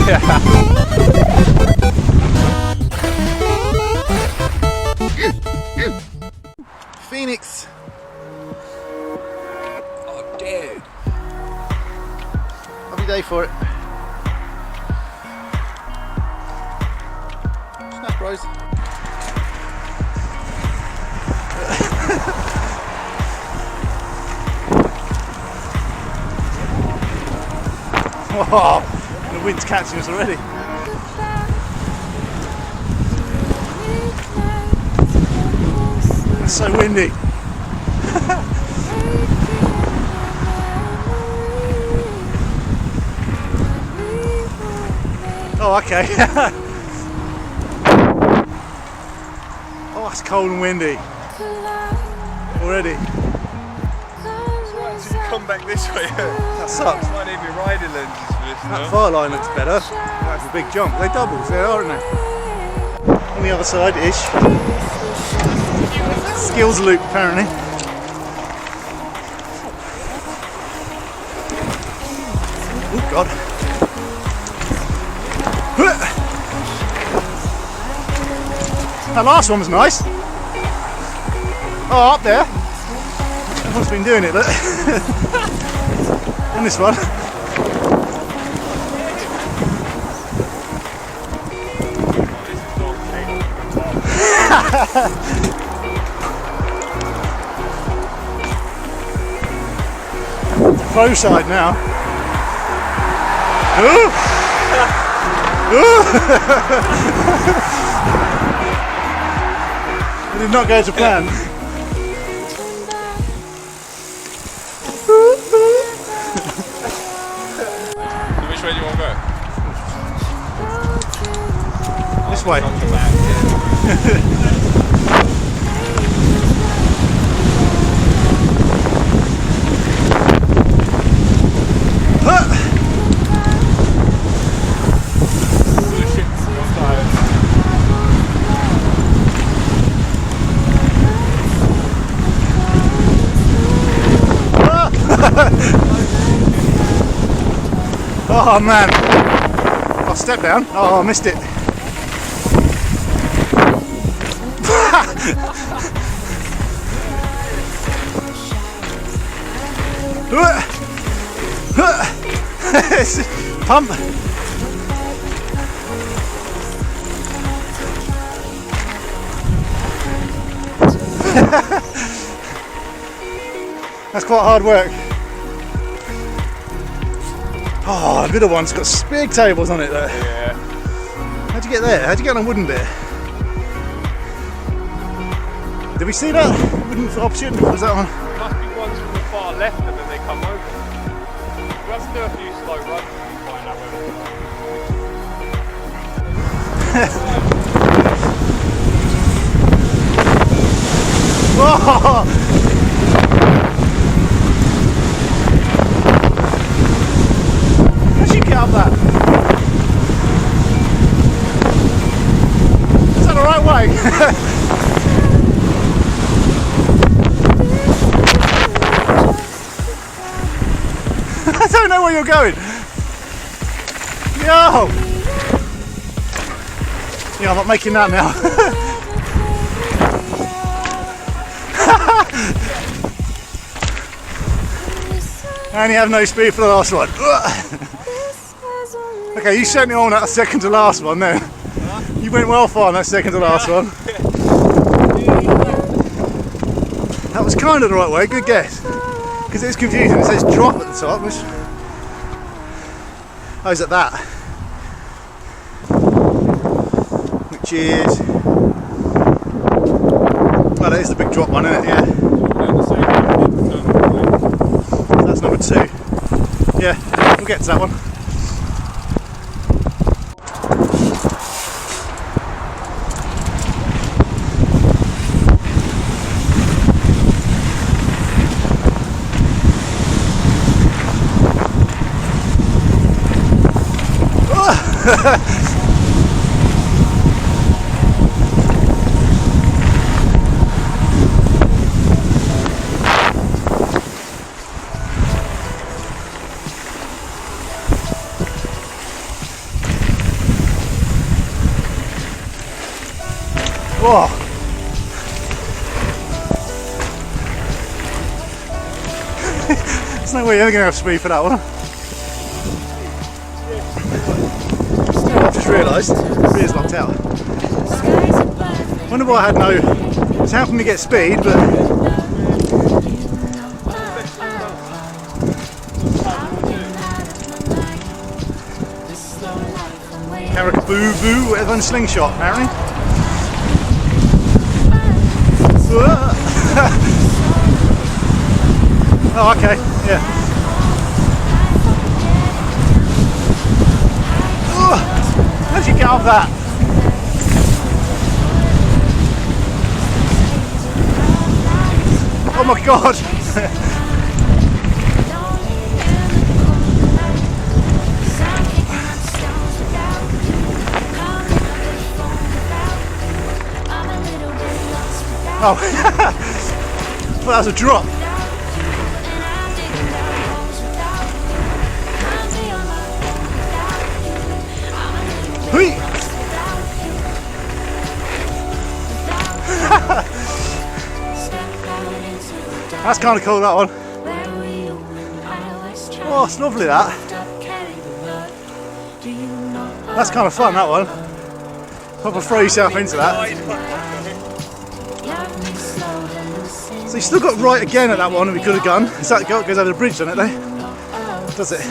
Yeah. Phoenix. Oh, dude. Lovely day for it. Snap Rose. Oh, the wind's catching us already. It's so windy. Oh, okay. Oh, it's cold and windy already. So you come back this way. That sucks. Might need me riding lenses for this That now. far line looks better. That's a big jump. They doubles there, aren't they? On the other side-ish. Skills loop, apparently. Oh, God. That last one was nice. Oh, up there. Everyone's been doing it, look. And this one. Pro side now. Ooh. Ooh. It did not go to plan. Which way do you want to go? This way. On the back, Oh man. Oh, step down. Oh, I missed it. Pump. That's quite hard work. Oh, the other one's got big tables on it though. yeah. How'd you get there? How'd you get on a wooden bit? Did we see that wooden option? Was that one? Must be ones from the far left and then they come over. We'll have to do a few slow runs to find out Oh! How'd you get up that? Is that the right way? I don't know where you're going. Yo! Yeah, I'm not making that now. I only have no speed for the last one. Okay, you sent me on that second to last one then. You went well far on that second to last one. That was kind of the right way, good guess. Because it's confusing, it says drop at the top. Oh, is it that? Which is... Well, that is the big drop one, isn't it? Yeah. That's number 2. Yeah, we'll get to that one. Whoa. There's no way you're ever going to have speed for that one. I've just realised the rear's locked out. Wonder why I had no. It's helping me get speed, but Caracaboo boo, whatever, and slingshot apparently. Oh, okay, yeah. How did you get off that? Oh my god! Oh, well, that was a drop. Hui. That's kind of cool, that one. Oh, it's lovely, that. That's kind of fun, that one. Proper throw yourself into that. So you still got right again at that one, and we could have gone. Is that goes over the bridge, doesn't it, though? Does it?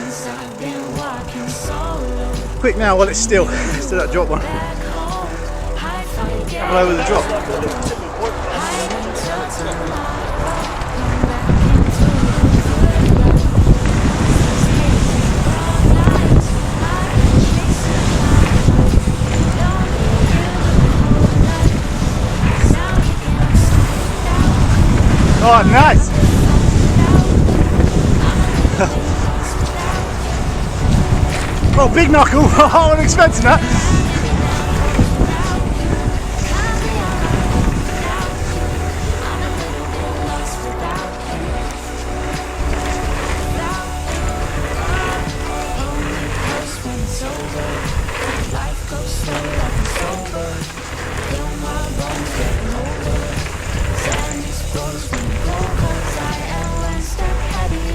Quick now while it's still. Still that drop one. All over the drop. Oh, nice! Oh, big knuckle! I wasn't expecting that.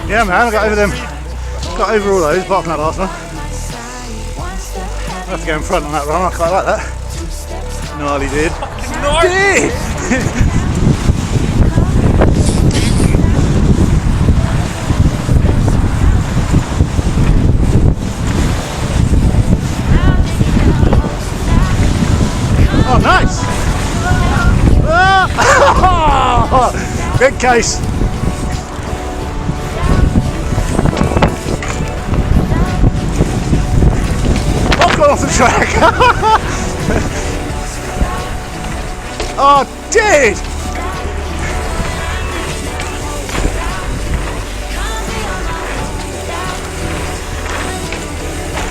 Yeah, man, I got over them. Got over all those, apart from that last one. I have to go in front on that run. I quite like that. Gnarly did. Did. Oh, nice! Ah! Big case. Got off the track. Oh, dude!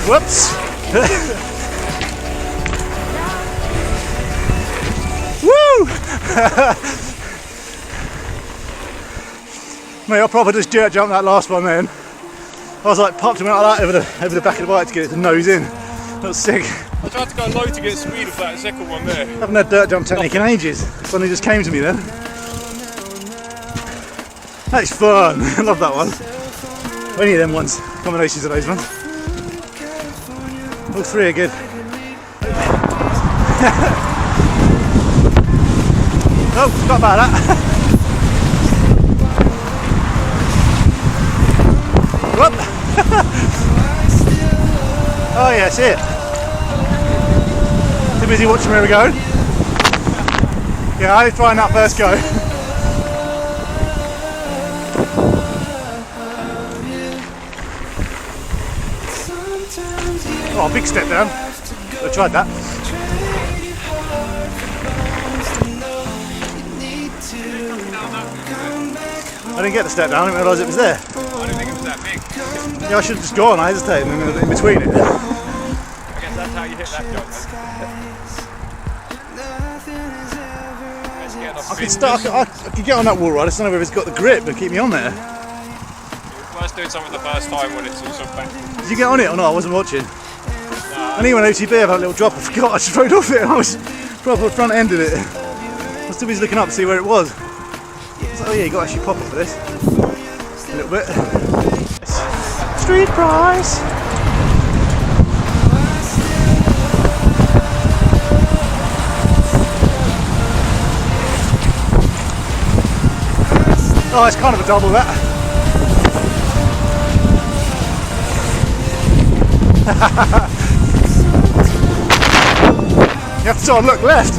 Whoops! Woo! Mate, I probably just jerk jumped that last one then. I was like popped him out like that over the back of the bike to get it to nose in. That was sick. I tried to go low to get speed of that second one there. I haven't had dirt jump technique in ages. Suddenly just came to me then. That's fun. I love that one. Any of them ones. Combinations of those ones. All three are good. Oh, forgot about that. Whoop. Oh yeah, that's it. Too busy watching where we're going. Yeah, I was trying that first go. Oh, big step down. I tried that. I didn't get the step down, I didn't realise it was there. I didn't think it was that big. Yeah, I should have just gone, I hesitated in between it. I guess you hit that jump. I can start. I can get on that wall ride. I just don't know whether it's got the grip to keep me on there. It's worth doing something the first time when it's also back. Did you get on it or not? I wasn't watching. I knew when OTB about a little drop. I forgot. I just rode off it. I was proper front ended it. I was still busy looking up to see where it was. I was like, oh yeah, you got to actually pop it for this. A little bit. Street price. Oh, it's kind of a double that. You have to sort of look left.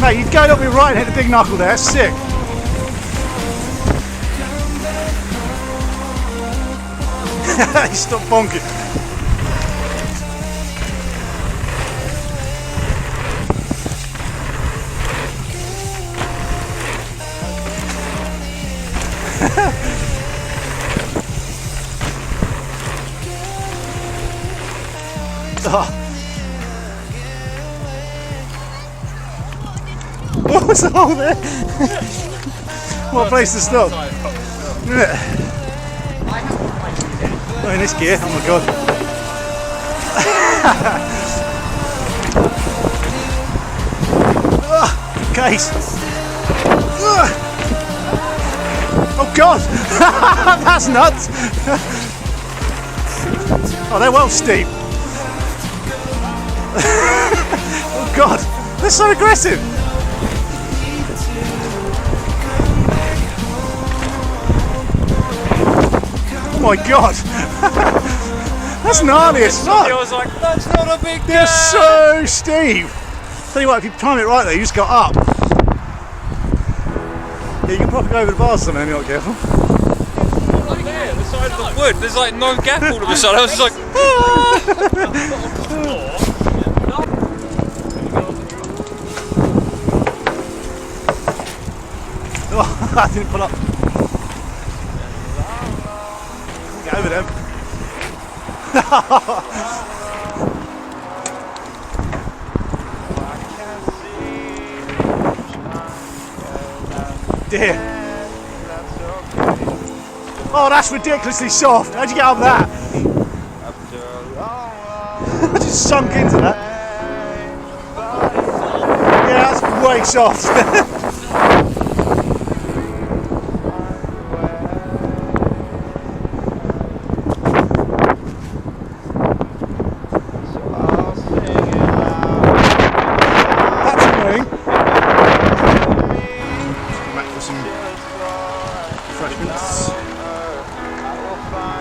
Mate, you'd go up me right and hit the big knuckle there, that's sick. He stopped bonking. Oh. What was the hole there? What a place to stop. Yeah. Oh, in this gear, oh my god. Case. Oh god! That's nuts! Oh, they're well steep. Oh god, they're so aggressive! Oh my god! That's gnarly as fuck! I was like, that's not a big They're so steep! Tell you what, if you time it right there, you just go up. Yeah, you can probably go over the bars or something if you're not careful. Look there, the side of the wood, there's like no gap all of a sudden. I was just like, Oh, I didn't pull up. Get over them. Dear. Oh, that's ridiculously soft. How'd you get up that? I just sunk into that. Yeah, that's way soft.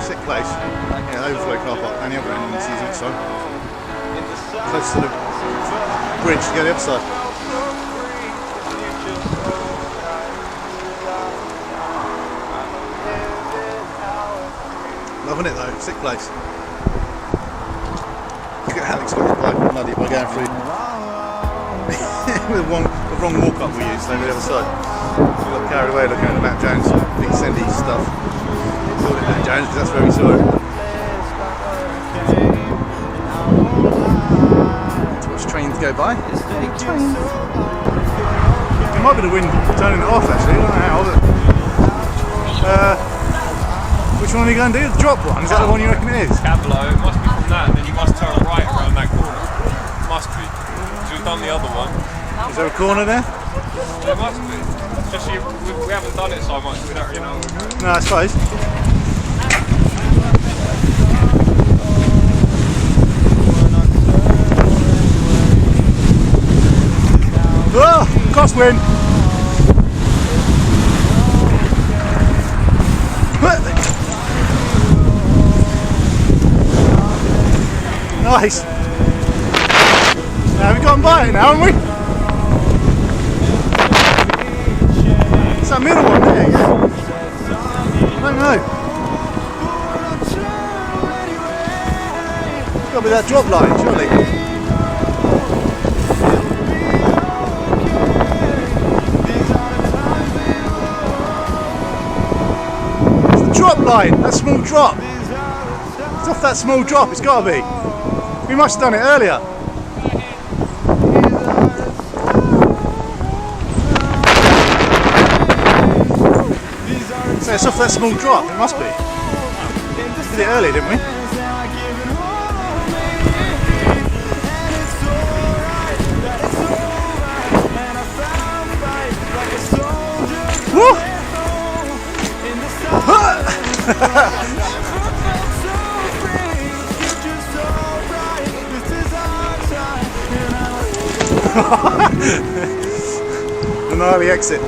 Sick place. Yeah, overflow car park and the other end in the season next time. Close to the bridge to go the other side. Loving it though, sick place. Look at Alex got his bike muddy by going through the wrong walk up we used over the other side. We got carried away looking at the Matt Jones big Sendy stuff. Called it Matt Jones because that's where we saw it. To watch trains go by. Trains. It might be the wind turning it off actually, I don't know how. Which one are you going to do? The drop one? Is that the one you reckon it is? Cablo, it must be from that, and then you must turn right around that corner. Must be. So we've done the other one. Is there a corner there? There must be. It's just we haven't done it so much, we don't really know where we're going. No, I suppose. Oh, crosswind! Nice! Now we've gotten by it now, haven't we? It's that middle one there, yeah? I don't know. It's got to be that drop line, surely. It's the drop line, that small drop. It's off that small drop, it's got to be. We must have done it earlier. So it's off that small drop, it must be. We did it earlier, didn't we? Woo! An early exit.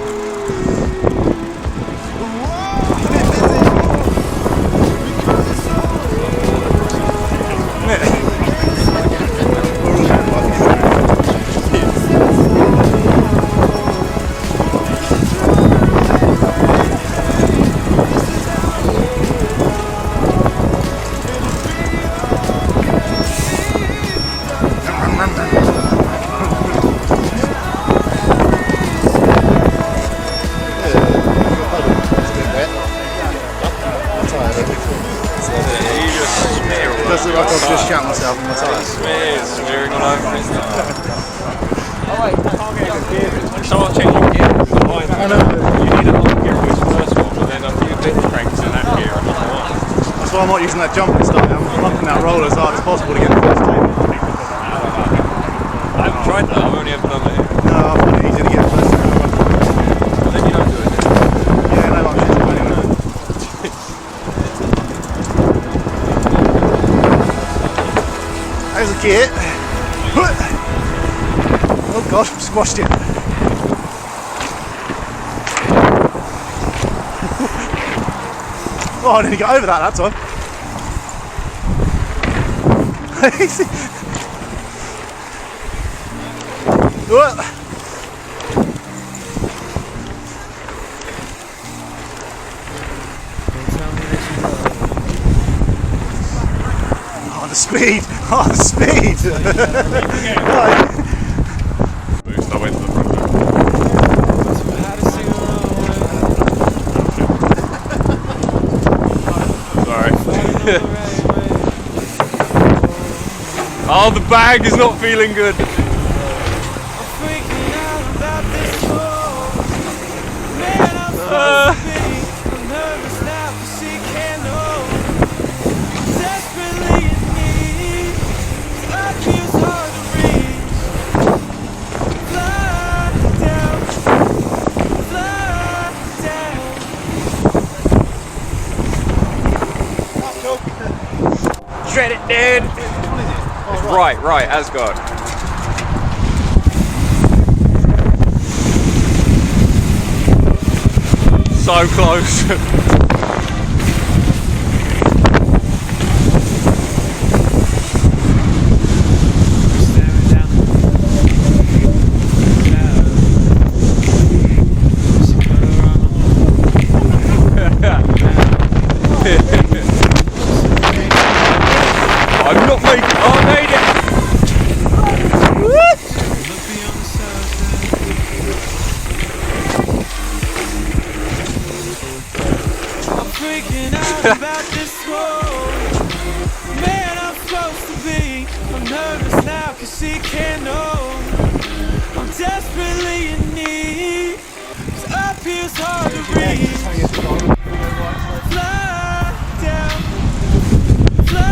Does look like I've just shot myself in my tyres. Smearing all over his Someone change your gear. I know. You need a long gear with the first one, but then a few bit cranks in that gear. That's why I'm not using that jumper stuff. I'm pumping that roller as hard as possible to get the first time. I haven't tried that, I've only ever done it. No, I find it easy to get the first time. But then you don't do it. Yeah, no, I'm just anyway. There's a kit. Oh god, I've squashed it. Oh, I didn't get over that time. Oh, the speed! Oh, the speed! Boost, I went to the front door. Sorry. Oh, the bag is not feeling good. Shred it, dude! Right, Asgard. So close. I'm not making. Oh, I made it! I'm freaking out about this world. Man, I'm supposed to be. I'm nervous now cause she can't know. I'm desperately in need. 'Cause up here's hard to reach. Fly down. Fly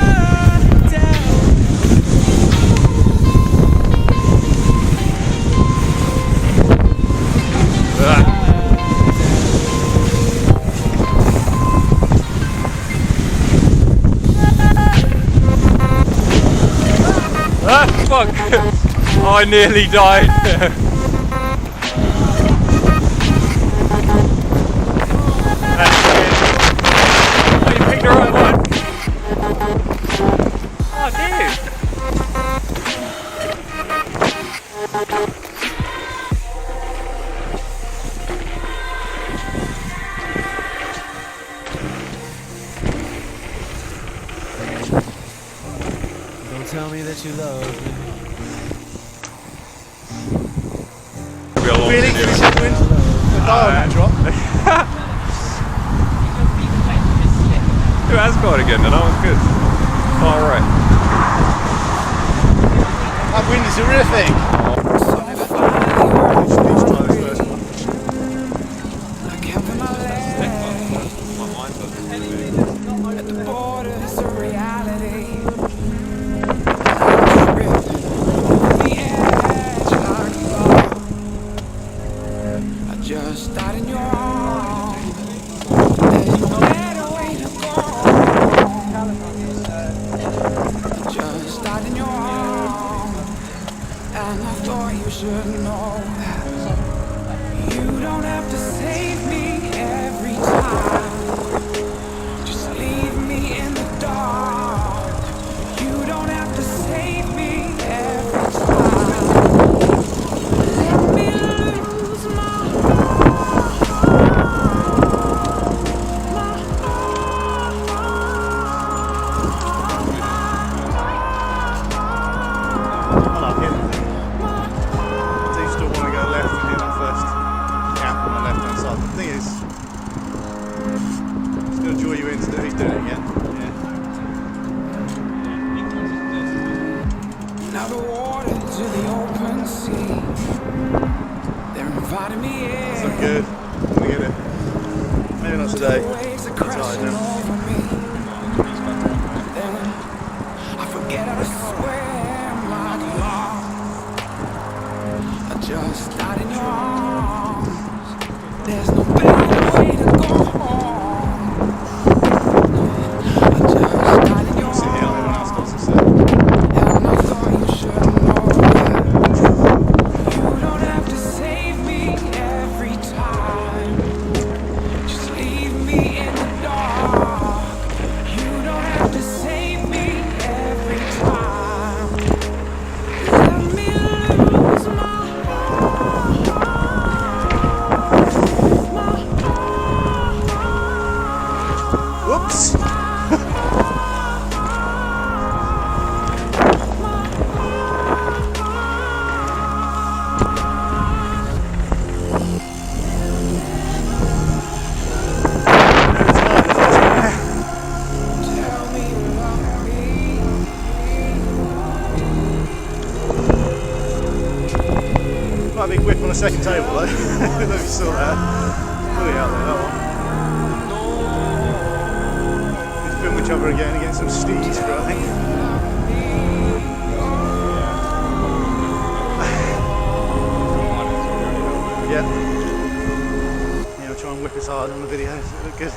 down. Fuck! I nearly died. Oh, you picked the right one. Oh, dude. Don't tell me that you love me. Really? Give me second wind. The dial on that drop. to Asgard again, and that was good. Alright. That wind is horrific. At the borders of reality, the edge like I just died in your arms. There's no better way to go. I just died in your arms, and I thought you should know that you don't have to save me every time. Leave me in the dark. You don't have to save me every time. Let me lose my I like it. Do you still want to go left and do that first? Yeah, on the left hand side. The thing is, it's going to draw you into he's doing it again. now the water to the open sea. They're inviting me in. It's not good. Let me get it. Maybe not today. The waves are I'm tired crashing now. over me. Then I forget how to swim like lost. I just died in your arms. There's no better way to go home. I just died in your See how everyone else arms. does it. And I thought you should know that you don't have to save me every time. Just leave me in the dark. You don't have to save me every time. Let me lose my Whoops! tell me you love me. Quite a big whip on the second table though. I don't know if you saw that. Really out there, that one. Let's film each other again and get some steeds for it, I think. Yeah. Yeah, I'll try and whip as hard on the videos. It look good.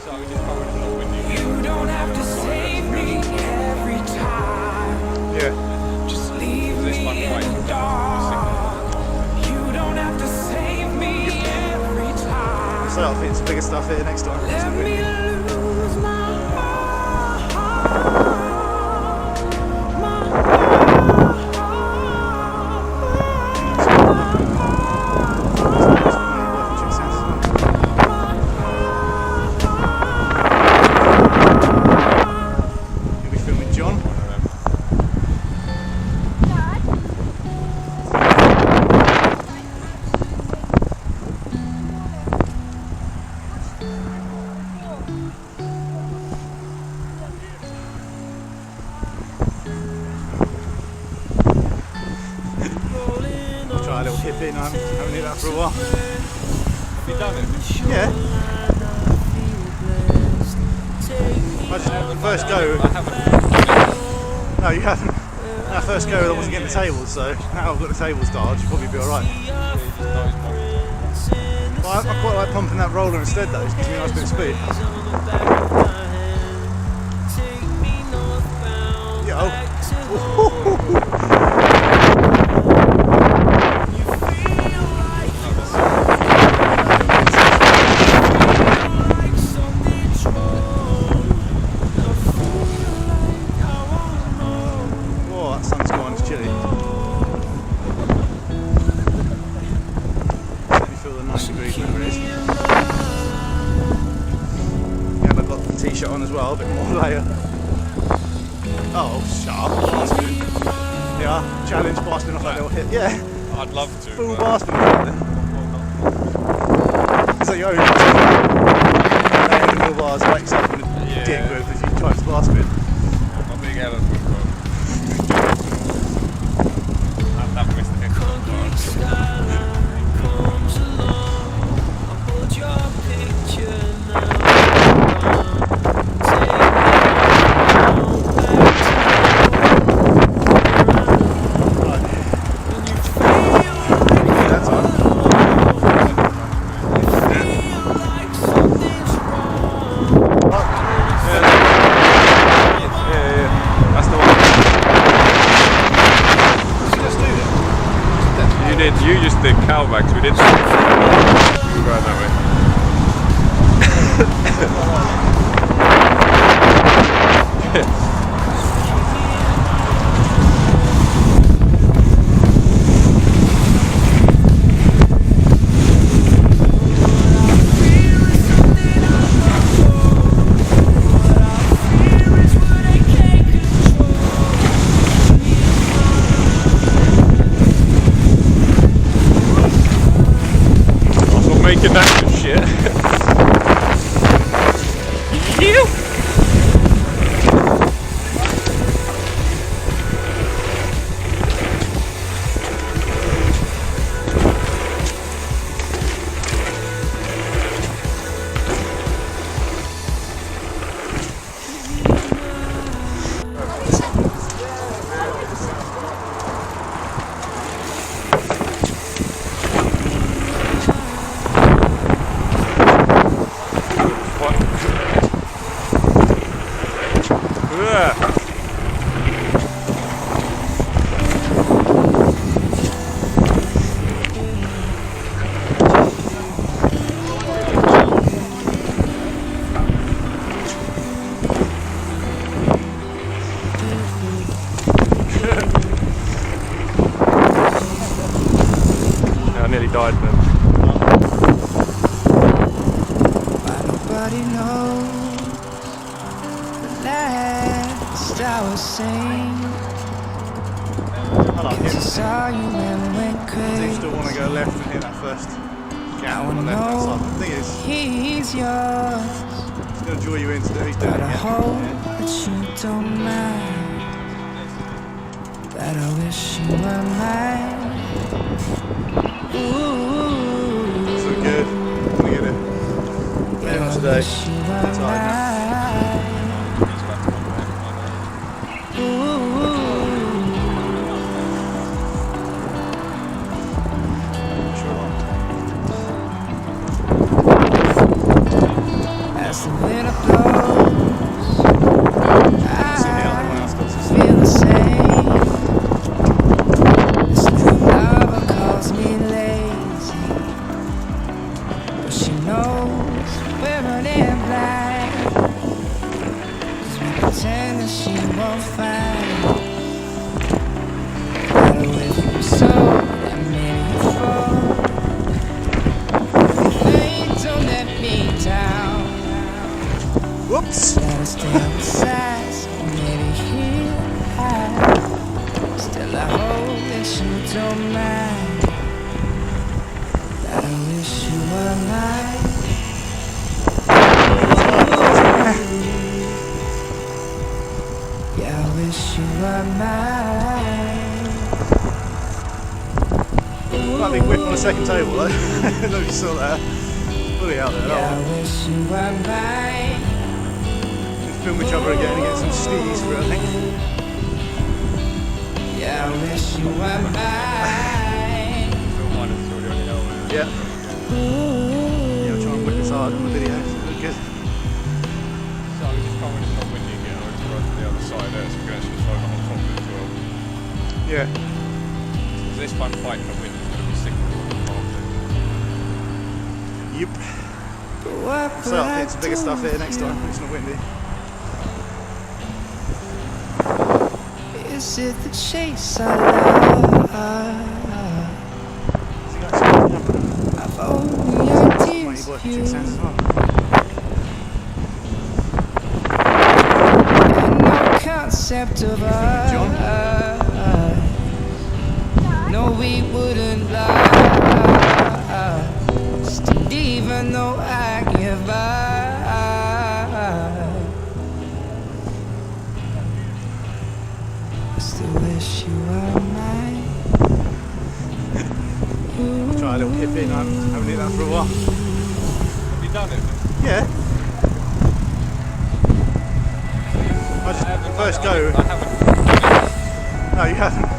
So we just covered it with you. You don't have to save me every time. Yeah. Just leave This me one in quite the dark. You don't have to save me every time. So I'll fit some bigger stuff here next time. Let me lose my You'll be filming John. I'll try a little hip in. I haven't hit that for a while. Have you done it? Yeah. My first go. I haven't. No, you haven't. Our first go, I wasn't getting the tables, so now I've got the tables dialed, you'll probably be alright. Well, I quite like pumping that roller instead though, it gives me a nice bit of speed. Yo. Whoa, that sun's gone, it's chilly. Let me feel the 9 degrees, whatever it is. Yeah, I've got the t-shirt on as well, a bit more layer. Oh, sharp bastard. Yeah, challenge blasting off that little hit. Yeah, I'd love to. full but- blasting off that then. Is that your own? handlebars like yourself in a Yeah. dick with as you try to blast it. My big elephant got. That missed the head. Concrete skyline comes along. I hold your picture now. Take me home back to when you feel That's on. like something's wrong. Yeah. That's the one. Just do that. You just did cowbacks. We did. We're going that way. I'm making that good shit. You. I nearly died then. Nobody knows the last I was sane. I like I him. saw you and went I do crazy. still want to go left and hit that first gap on the left hand side. The thing is, He's yours, he's going to draw you into it. He's doing but it I again. hope Yeah. that you don't mind. That I wish you were mine. Ooh, So good. I'm going to get it. Very much today. wish you were Tired now. mine. Ooh. Sure. As the winter blows, See the other one else does this. I feel the same. This new lover calls me lazy, but she knows we're running blind. 'Cause we pretend that she won't find. Got away from so that made me fall. They don't let me down. Whoops. Gotta stay outside, so maybe he'll hide. Still I hope that you don't mind. That I wish you were mine. Yeah, I wish you were mine. Quite a big whip on the second table though. I don't know if you saw that. Fully out there. Yeah, Oh. I wish you were mine. We'll film each other again and get some stees for it, I think. Yeah, I wish you were mine. Yeah. Yeah, we'll try and whip this hard on the video. So it looks good. So I just can't it's not windy again. I just run to the other side there so we can actually throw it on top of it as well. Yeah. Because this one fighting the wind is going to be sick. Yep. What So I'll get some bigger stuff here next time. It's not windy. Is it the chase I love? Has he got some camera? I've only Might ideas you of work you, your sounds as well. and no concept of us. No, we wouldn't lie. Still, even though I give up, you are mine. Try a little hip in, I haven't eaten that for a while. Have you done it? Yeah. First go. I haven't. No, you haven't.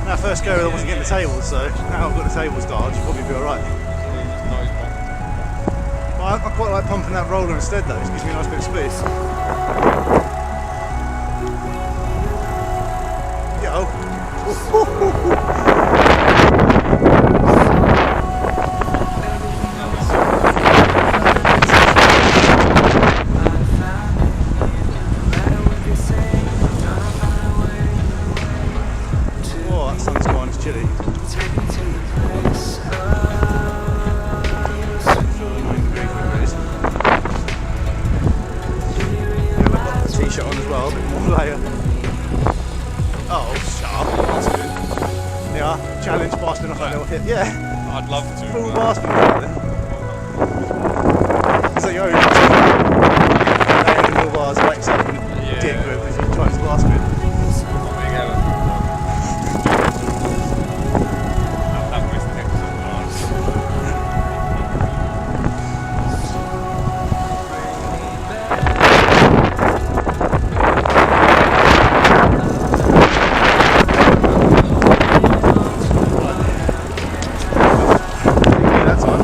No, first go I wasn't getting the tables, so now I've got the tables dialed, you'll probably be alright. Well, I quite like pumping that roller instead though, it gives me a nice bit of speed. Yo. Oh, that sun's gone, it's chilly. T-shirt on as well, a bit more layer. Oh, shut up, bastard. Yeah, challenge blasting off that little hip. Yeah, I'd love to. full but- blasting off there. So you're only little bars, like yourself and dick with if you try to blast it. Big Ellen. That was excellent. Yeah, that's on.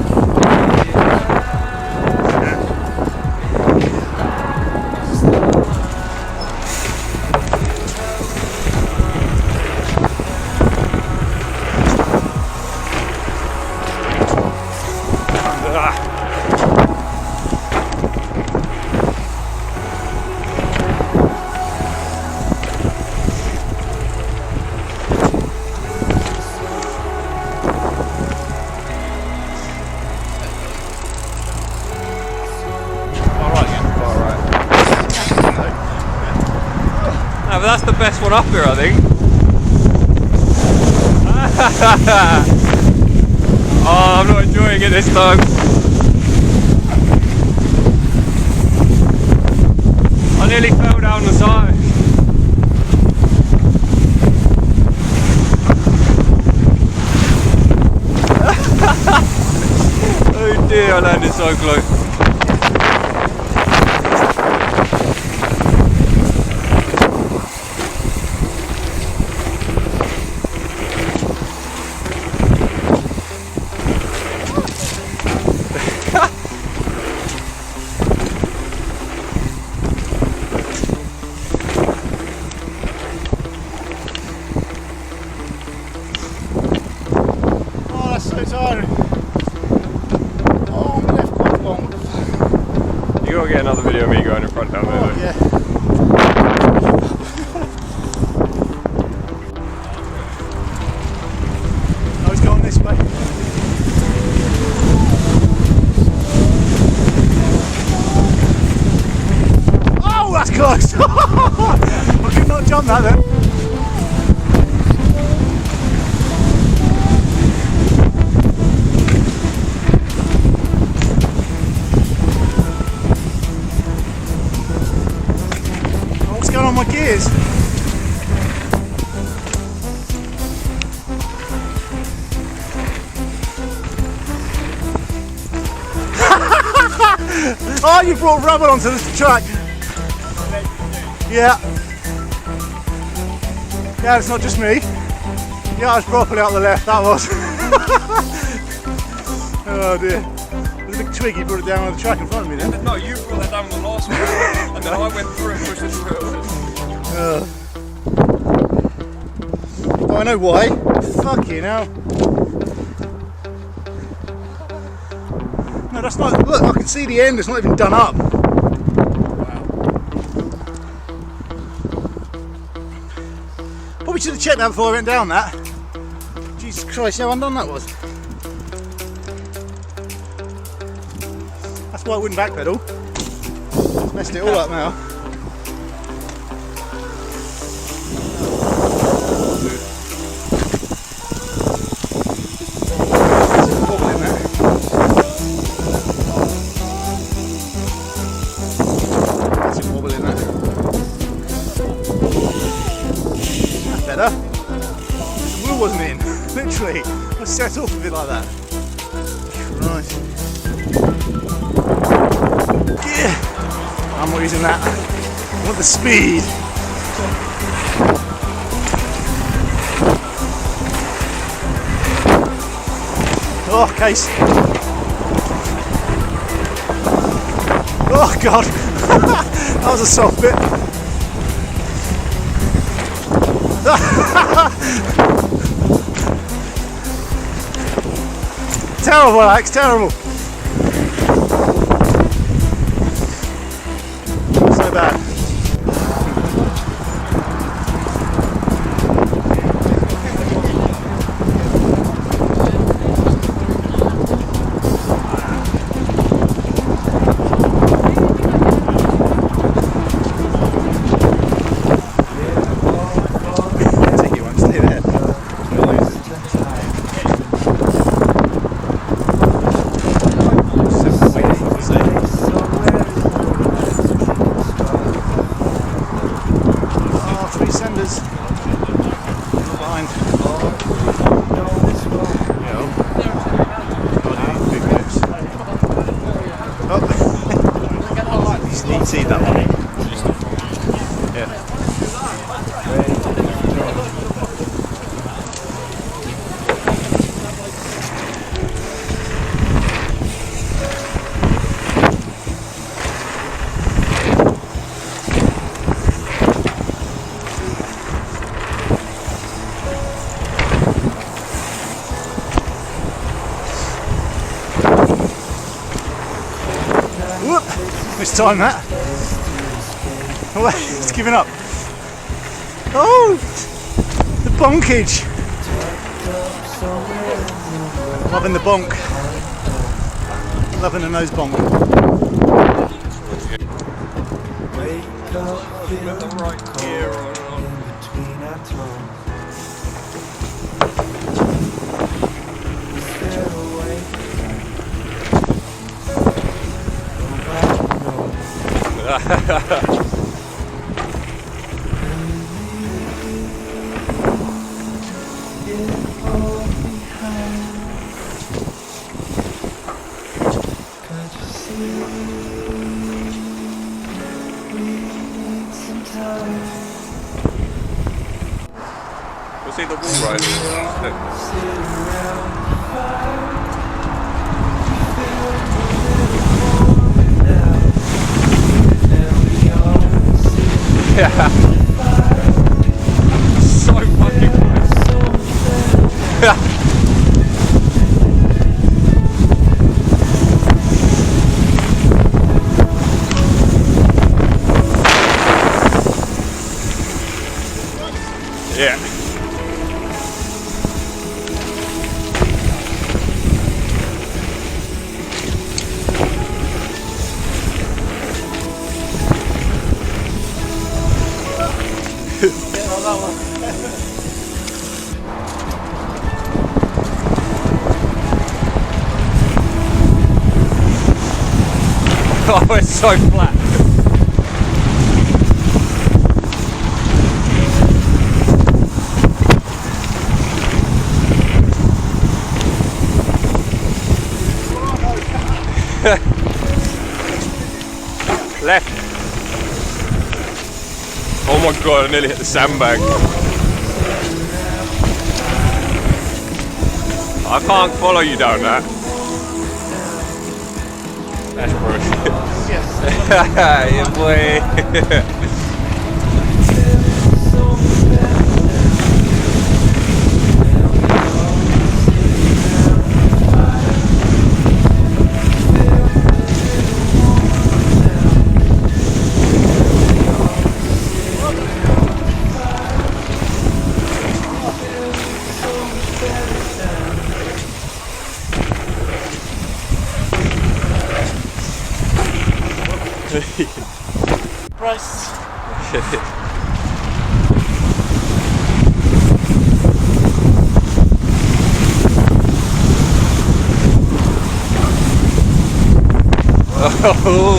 No, but that's the best one up here, I think. Oh, I'm not enjoying it this time. I nearly fell down the side. Oh dear, I landed so close. Oh, that's so tiring. Oh, my left quite long. You gotta get another video of me going in front down there. Oh, though. yeah. Oh, he's going this way. Oh, that's close! I could not jump that then. What's going on with my gears? Oh, you brought rubber onto the track. Yeah. Yeah, it's not just me. Yeah, I was properly out the left, that was. Oh dear. There's a big twig, you brought it down on the track in front of me then. No, you brought that down on the last one, and then I went through and pushed it through. Oh, I know why. Fucking hell. No, that's not. Look, I can see the end. It's not even done up. Probably should have checked that before I went down that. Jesus Christ, how undone that was. That's why I wouldn't backpedal. It's messed it all up now. There's a wobble in there. That's a wobble in there. That's better. fuel wasn't in. Literally, I set off with it like that. Christ. Yeah. I'm not using that. I want the speed. Oh, case. Oh God, that was a soft bit. Terrible, Alex, terrible. So bad. See that one? Yeah. Whoop! Let's time that. Oh, it's giving up. Oh, the bonkage. Loving the bonk. Loving the nose bonk. Wake up, feel the right gear on. between our toes. We'll see the wall right. Yeah. So fucking close. Yeah. Oh, it's so flat. Left. Oh my god, I nearly hit the sandbag. I can't follow you down that. That's bullshit. Yeah, boy. Bryce. Oh,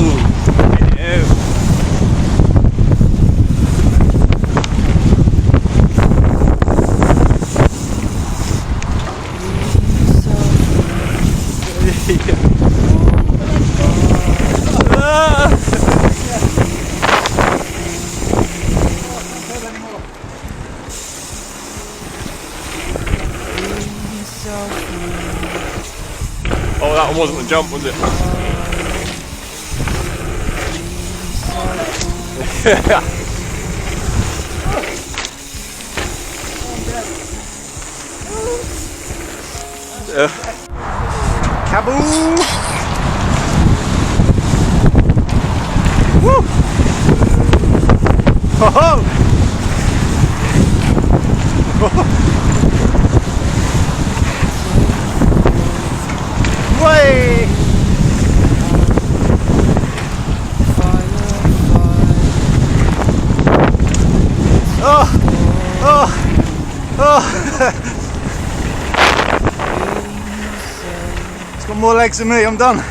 wasn't the jump, was it? Kaboom! Woo! Ho ho! Way! Oh! Oh! Oh! It's got more legs than me, I'm done.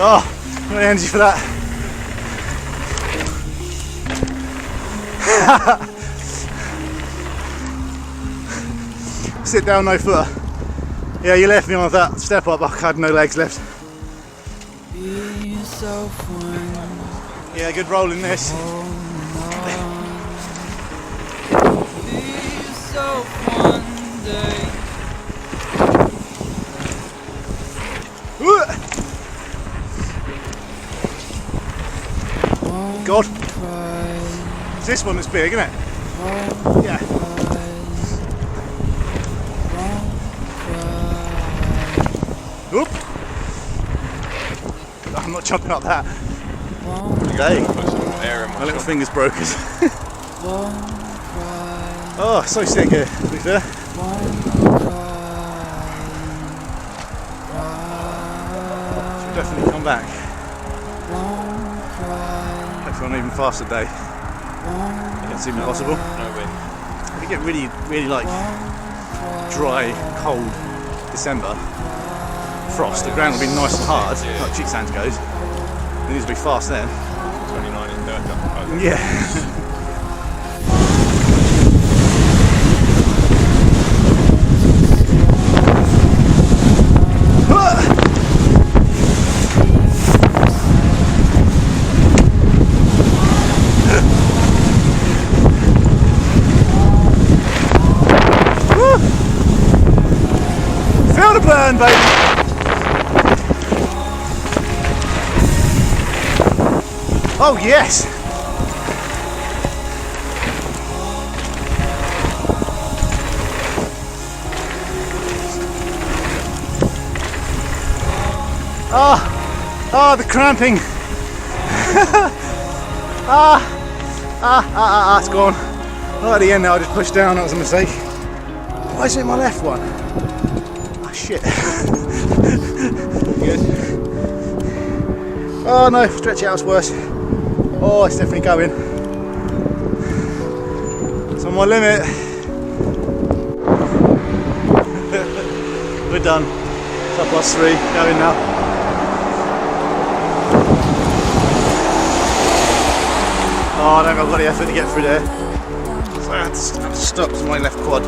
Oh, got the energy for that. Sit down, no footer. Yeah, you left me on that step up, I had no legs left. Yeah, good roll in this. God. It's this one that's big, isn't it? Yeah. Oop. I'm not jumping up that. Hey, Put some air in my my little shop. finger's broken. Oh, so sick here, to be fair. Should definitely come back. Hopefully on an even faster day. It's even possible. No wind. If you get really like dry, cold December, frost, the ground will be nice and hard, like Checksand goes. It needs to be fast then. 29 and 30. Yeah. Feel the burn, baby! Oh yes! Oh, the cramping! It's gone. Right at the end now, I just pushed down, that was a mistake. Why is it my left one? Oh shit. Good. Oh no, stretch out's worse. Oh, it's definitely going. It's on my limit. We're done. Top plus 3, going now. Oh, I don't think I've got the effort to get through there. So I had to stop with my left quad.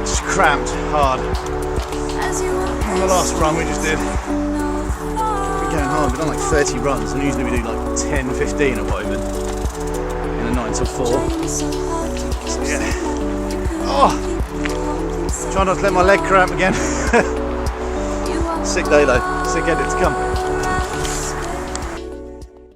Just cramped hard. On the last run we just did. We're going hard, we've done like 30 runs, and usually we do like 10, 15 at Woburn in a 9 till 4. So yeah. Oh! Try not to let my leg cramp again. Sick day though, sick edit to come.